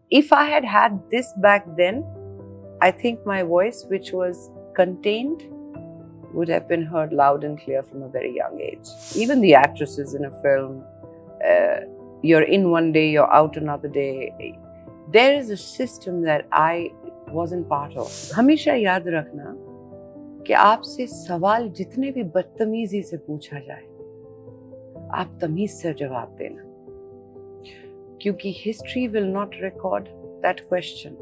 if I had had this back then, I think my voice, which was contained, would have been heard loud and clear from a very young age. Even the actresses in a film, you're in one day, you're out another day. There is a system that I wasn't part of. हमेशा याद रखना कि आपसे सवाल जितने भी बदतमीजी से पूछा जाए, आप तमीज से जवाब देना, क्योंकि history will not record that question.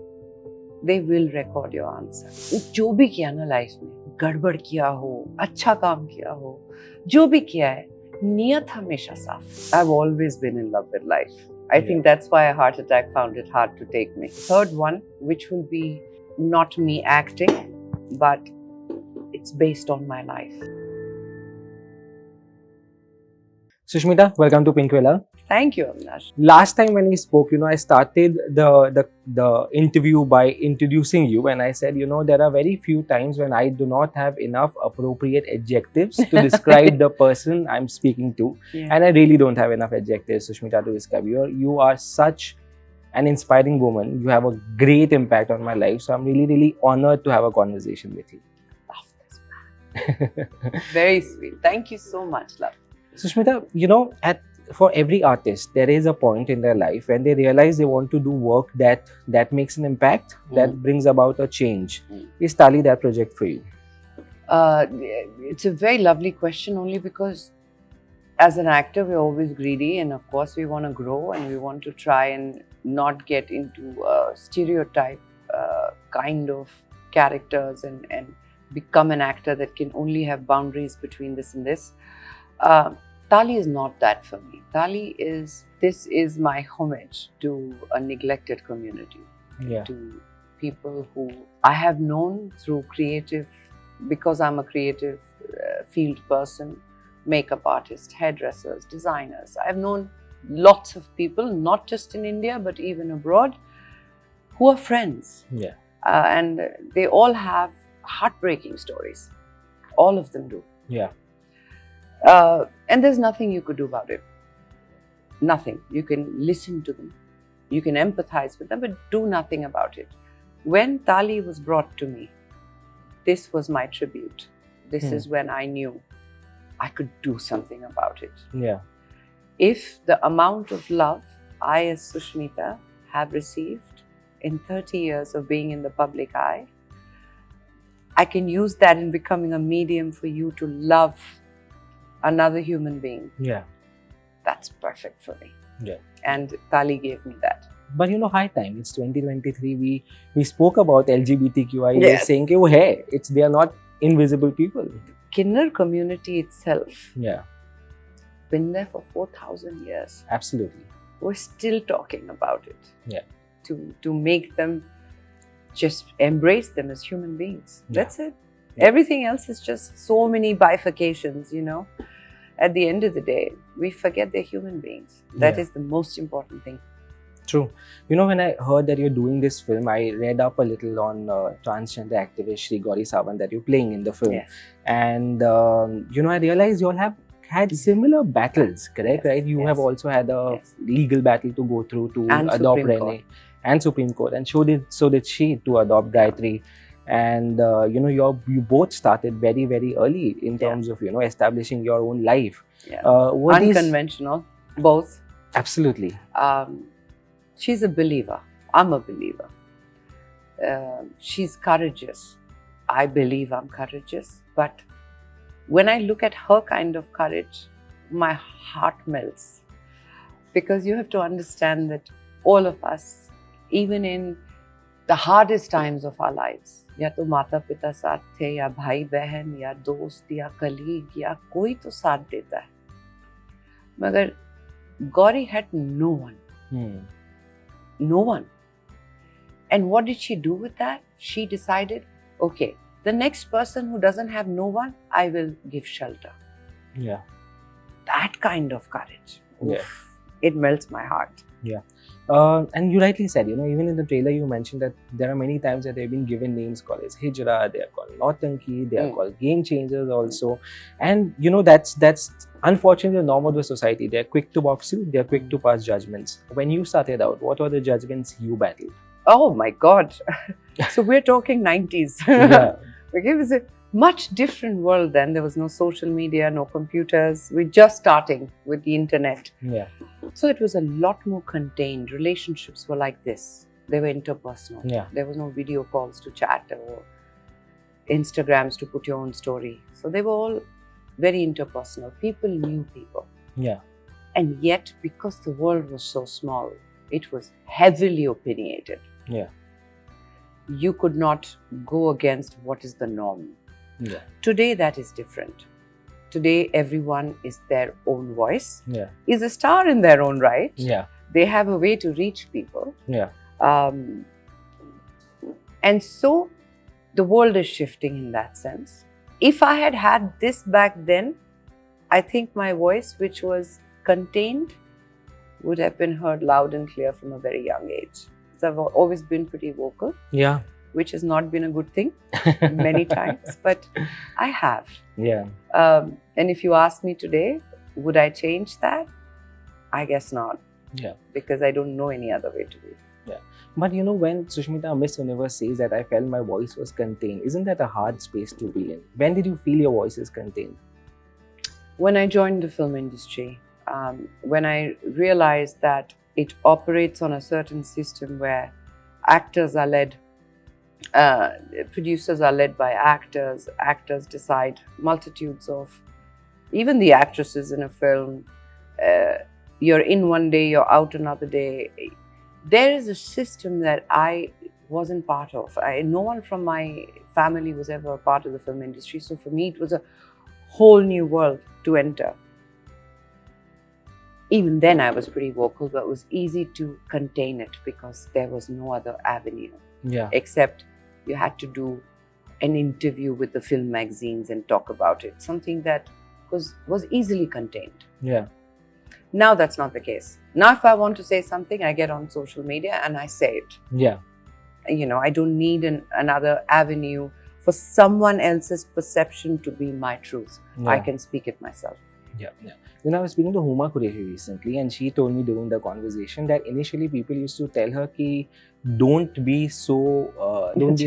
They will record your answer. जो भी किया ना लाइफ में, गड़बड़ किया हो, अच्छा काम किया हो, जो भी किया है, नियत हमेशा साफ. I've always been in love with life. I think that's why a heart attack found it hard to take me. Third one, which will be not me acting, but it's based on my life. Sushmita, welcome to Pinkvilla. Thank you, Avinash. Last time when we spoke, I started the interview by introducing you, and I said, there are very few times when I do not have enough appropriate adjectives to describe the person I'm speaking to, and I really don't have enough adjectives, Sushmita, to describe you. You are such an inspiring woman. You have a great impact on my life, so I'm really, really honored to have a conversation with you. Love this man. Very sweet. Thank you so much, love. Sushmita, for every artist, there is a point in their life when they realize they want to do work that makes an impact, that brings about a change. Is Taali that project for you? It's a very lovely question, only because as an actor, we're always greedy, and of course we want to grow and we want to try and not get into stereotype kind of characters and become an actor that can only have boundaries between this and this. Taali is not that for me. This is my homage to a neglected community, to people who I have known through creative, because I'm a creative field person, makeup artist, hairdressers, designers. I've known lots of people, not just in India, but even abroad, who are friends. And they all have heartbreaking stories. All of them do. And there's nothing you could do about it. Nothing. You can listen to them. You can empathize with them, but do nothing about it. When Taali was brought to me, this was my tribute. This is when I knew I could do something about it. If the amount of love I as Sushmita have received in 30 years of being in the public eye, I can use that in becoming a medium for you to love another human being. That's perfect for me. And Taali gave me that. But high time. It's 2023. We spoke about LGBTQIA, saying कि वो है. They are not invisible people. Kinner community itself. Been there for 4,000 years. Absolutely. We're still talking about it. To make them, just embrace them as human beings. That's it. Everything else is just so many bifurcations, At the end of the day, we forget they're human beings. That is the most important thing. True. When I heard that you're doing this film, I read up a little on transgender activist Gauri that you're playing in the film. And, I realized you all have had similar battles, correct? Right? You have also had a legal battle to go through to adopt Renee and Supreme Court. And so did she to adopt Gayatri. And you both started very, very early in terms of establishing your own life. Unconventional, both. Absolutely. She's a believer. I'm a believer. She's courageous. I believe I'm courageous. But when I look at her kind of courage, my heart melts. Because you have to understand that all of us, even in the hardest times of our lives, या तो माता पिता साथ थे, या भाई बहन, या दोस्त, या कलीग, या कोई तो साथ देता है. मगर Gauri had no one. No one. And what did she do with that? She decided, okay, the next person who doesn't have no one, I will give shelter. That kind of courage. it melts my heart. Yeah. And you rightly said, even in the trailer you mentioned that there are many times that they've been given names called as Hijra, they are called Nautanki, they are called game changers also. And that's unfortunately the norm of the society. They're quick to box you, they're quick to pass judgments. When you started out, what were the judgments you battled? Oh my God. So we're talking 90s. Yeah. Okay, it was a much different world then. There was no social media, no computers. We're just starting with the internet. Yeah. So it was a lot more contained. Relationships were like this. They were interpersonal. Yeah. There was no video calls to chat or Instagrams to put your own story. So they were all very interpersonal. People knew people. Yeah. And yet, because the world was so small, it was heavily opinionated. Yeah. You could not go against what is the norm. Yeah. Today, that is different. Today, everyone is their own voice, Yeah. is a star in their own right. Yeah. They have a way to reach people. Yeah. And so, the world is shifting in that sense. If I had had this back then, I think my voice, which was contained, would have been heard loud and clear from a very young age. Because I've always been pretty vocal. Yeah. Which has not been a good thing many times, but I have. Yeah. And if you ask me today, would I change that? I guess not. Yeah. Because I don't know any other way to be. Yeah. But when Sushmita, Miss Universe, says that I felt my voice was contained, isn't that a hard space to be in? When did you feel your voice is contained? When I joined the film industry, when I realized that it operates on a certain system where actors are led, producers are led by actors, actors decide multitudes of, even the actresses in a film, you're in one day, you're out another day. There is a system that I wasn't part of. No one from my family was ever a part of the film industry. So for me, it was a whole new world to enter. Even then, I was pretty vocal, but it was easy to contain it because there was no other avenue. Yeah. Except you had to do an interview with the film magazines and talk about it. Something that was easily contained. Yeah. Now that's not the case. Now if I want to say something, I get on social media and I say it. Yeah. I don't need another avenue for someone else's perception to be my truth. Yeah. I can speak it myself. Yeah, yeah. I was speaking to Huma Qureshi recently, and she told me during the conversation that initially people used to tell her ki don't be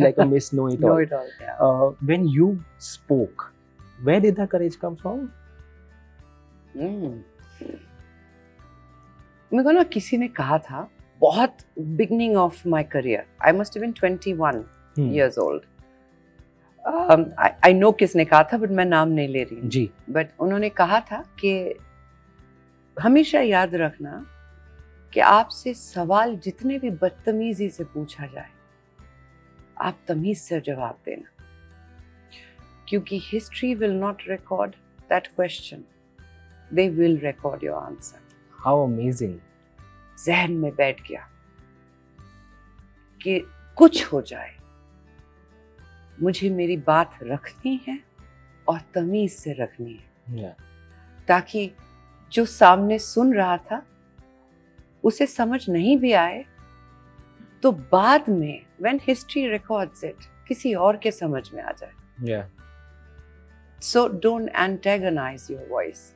like a Miss Know-It-All. Know-It-All, yeah. When you spoke, where did that courage come from? मेरे को ना किसी ने कहा था, बहुत beginning of my career, I must have been 21 years old. I know किसने कहा था, but मैं नाम नहीं ले रही हूँ. जी. But उन्होंने कहा था कि हमेशा याद रखना कि आपसे सवाल जितने भी बदतमीजी से पूछा जाए, आप तमीज से जवाब देना. क्योंकि history will not record that question. They will record your answer. How amazing. जहन में बैठ गया कि कुछ हो जाए, मुझे मेरी बात रखनी है और तमीज से रखनी है. Yeah. ताकि जो सामने सुन रहा था उसे समझ नहीं भी आए तो बाद में when history records it किसी और के समझ में आ जाए. Yeah. So don't antagonize your voice.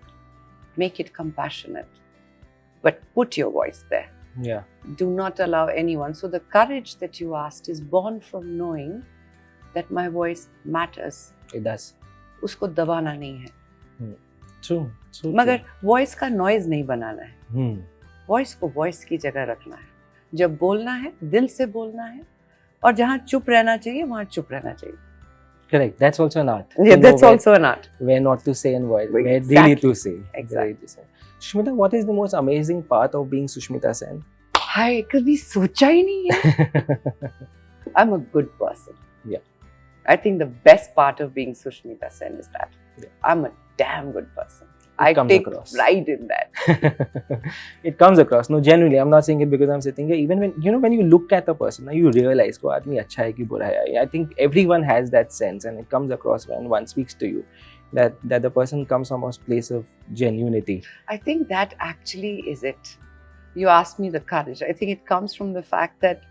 Make it compassionate. But put your voice there. Yeah. Do not allow anyone. So the courage that you asked is born from knowing that my voice matters. It does. उसको दबाना नहीं है. True. मगर voice का noise नहीं बनाना है. Voice को voice की जगह रखना है. जब बोलना है, दिल से बोलना है. और जहाँ चुप रहना चाहिए, वहाँ चुप रहना चाहिए. Correct. That's also an art. Yeah, that's also an art. Where not to say and where Exactly. really to say. Exactly. Sushmita, what is the most amazing part of being Sushmita Sen? हाय, कभी सोचा ही नहीं है. I'm a good person. Yeah. I think the best part of being Sushmita Sen is that I'm a damn good person. I take pride in that. It comes across. No, genuinely, I'm not saying it because I'm sitting here. Even when you look at a person, you realize ko aadmi अच्छा है कि बुरा है. I think everyone has that sense, and it comes across when one speaks to you that the person comes from a place of genuinity. I think that actually is it. you asked me the courage. I think it comes from the fact that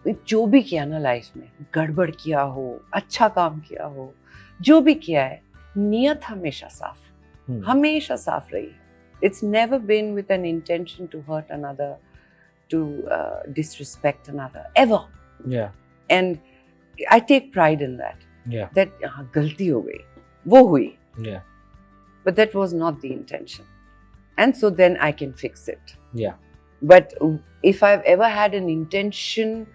जो भी किया ना life में, गड़बड़ किया हो, अच्छा काम किया हो, जो भी किया है, नियत हमेशा साफ, हमेशा साफ रही है. It's never been with an intention to hurt another, to disrespect another, ever. Yeah. And I take pride in that. Yeah. That गलती हो गई, वो हुई. Yeah. But that was not the intention. And so then I can fix it. Yeah. But if I've ever had an intention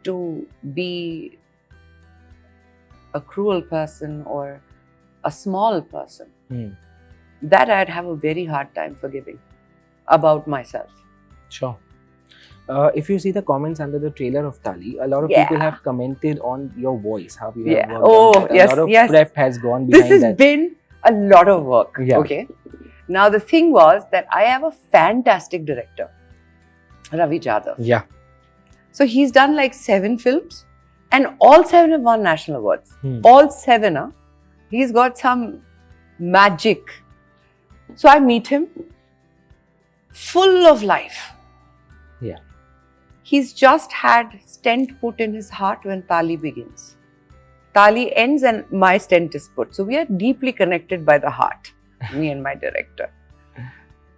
to be a cruel person or a small person, that I'd have a very hard time forgiving about myself. Sure. If you see the comments under the trailer of Taali, a lot of Yeah. people have commented on your voice, how you Yeah. have worked Oh, on that. yes, A lot of yes. prep has gone behind This has that. been a lot of work. Yeah. Okay. Now the thing was that I have a fantastic director, Ravi Jadhav. Yeah. So he's done like 7 films and all 7 have won national awards. All 7, huh? He's got some magic. So I meet him, full of life. Yeah. He's just had stent put in his heart when Taali begins. Taali ends and my stent is put. So we are deeply connected by the heart, me and my director.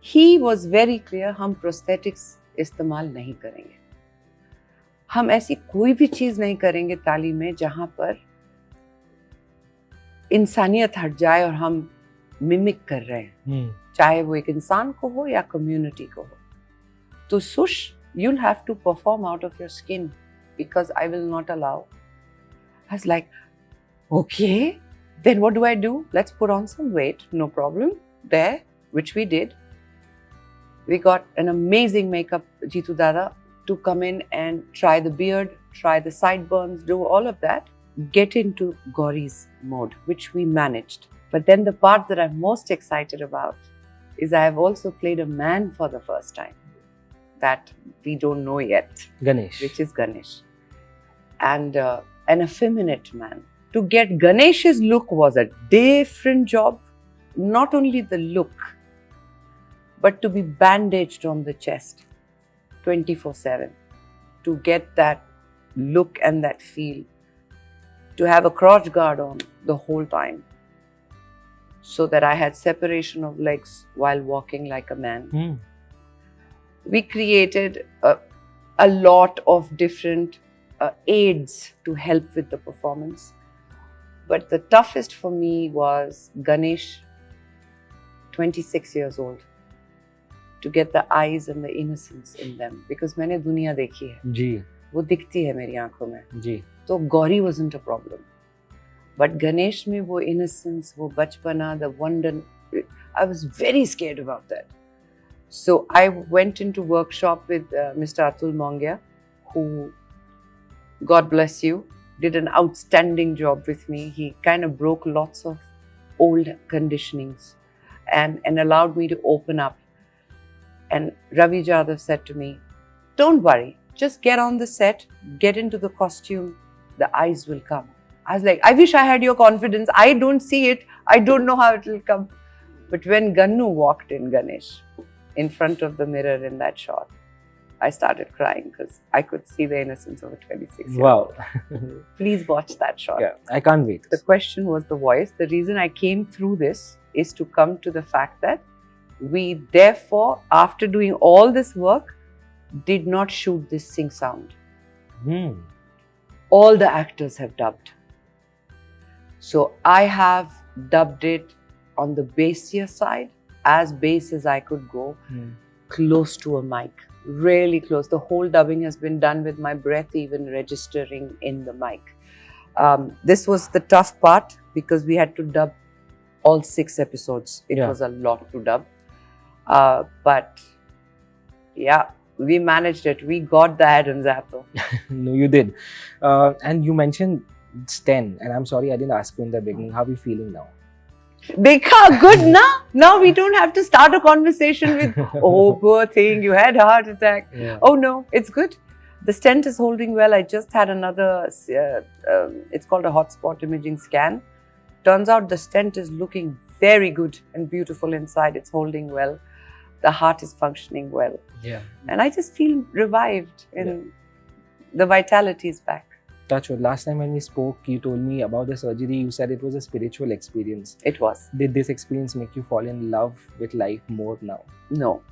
He was very clear, हम prosthetics इस्तेमाल नहीं करेंगे. हम ऐसी कोई भी चीज नहीं करेंगे ताली में जहां पर इंसानियत हट जाए और हम मिमिक कर रहे हैं, चाहे वो एक इंसान को हो या कम्युनिटी को हो. तो Sush, you'll have to perform out of your skin because I will not allow. I was like, okay, then what do I do? Let's put on some weight, no problem, there, which we did. We got an amazing makeup, Jitu Dada, to come in and try the beard, try the sideburns, do all of that, get into Gauri's mode, which we managed. But then the part that I'm most excited about is I have also played a man for the first time that we don't know yet. Ganesh. Which is Ganesh. And an effeminate man. To get Ganesh's look was a different job. Not only the look, but to be bandaged on the chest 24/7. To get that look and that feel. To have a crotch guard on the whole time. So that I had separation of legs while walking like a man. We created a lot of different aids to help with the performance. But the toughest for me was Ganesh, 26 years old, to get the eyes and the innocence in them. Because मैंने दुनिया देखी है, जी, वो दिखती है मेरी आंखों में. जी. तो Gauri wasn't a problem. But Ganesh में वो innocence, वो बचपना, the wonder, I was very scared about that. So I went into workshop with Mr. Atul Mongia, who, God bless you, did an outstanding job with me. He kind of broke lots of old conditionings and allowed me to open up. And Ravi Jadhav said to me, don't worry, just get on the set, get into the costume, the eyes will come. I was like, I wish I had your confidence. I don't see it. I don't know how it will come. But when Gannu walked in, Ganesh, in front of the mirror in that shot, I started crying because I could see the innocence of a 26-year-old. Wow. Please watch that shot. Yeah, I can't wait. The question was the voice. The reason I came through this is to come to the fact that we therefore, after doing all this work, did not shoot this sing sound. All the actors have dubbed. So I have dubbed it on the bassier side, as bass as I could go, close to a mic, really close. The whole dubbing has been done with my breath even registering in the mic. This was the tough part because we had to dub all 6 episodes. It was a lot to dub. But yeah, we managed it. We got the Adam's apple. No, you did. And you mentioned Sten, and I'm sorry I didn't ask you in the beginning. How are you feeling now? Dekha, good na? Now we don't have to start a conversation with, oh, poor thing, you had a heart attack. Yeah. Oh no, it's good. The stent is holding well. I just had another, it's called a hotspot imaging scan. Turns out the stent is looking very good and beautiful inside. It's holding well. the heart is functioning well. Yeah. And I just feel revived and the vitality is back. Touch wood. Last time when we spoke, you told me about the surgery. You said it was a spiritual experience. It was. Did this experience make you fall in love with life more now? No.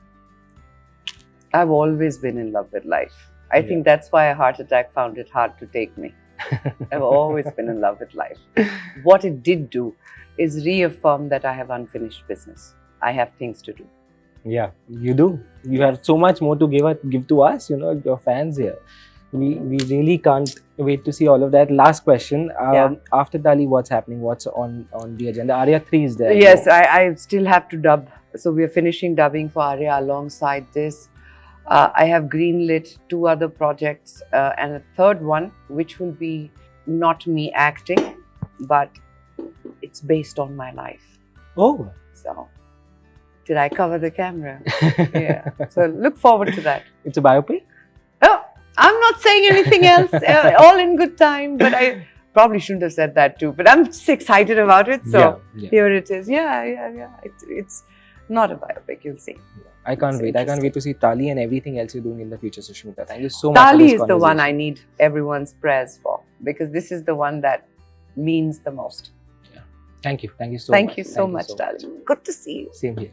I've always been in love with life. I think that's why a heart attack found it hard to take me. I've always been in love with life. What it did do is reaffirm that I have unfinished business. I have things to do. Yeah, you do. You have so much more to give to us, you know, your fans here. We really can't wait to see all of that. Last question. After Taali, what's happening? What's on the agenda? Arya 3 is there. Yes, I still have to dub. So we are finishing dubbing for Arya alongside this. I have greenlit 2 other projects and a third one, which will be not me acting, but it's based on my life. Oh. So, did I cover the camera? Yeah. So look forward to that. It's a biopic? Oh, I'm not saying anything else. All in good time. But I probably shouldn't have said that too. But I'm just excited about it. So here it is. Yeah. It's not a biopic. You'll see. I can't wait. I can't wait to see Taali and everything else you're doing in the future, Sushmita. Thank you so much. Taali is the one I need everyone's prayers for, because this is the one that means the most. Yeah. Thank you. Thank you so much. Thank you so much, Taali. Good to see you. Same here.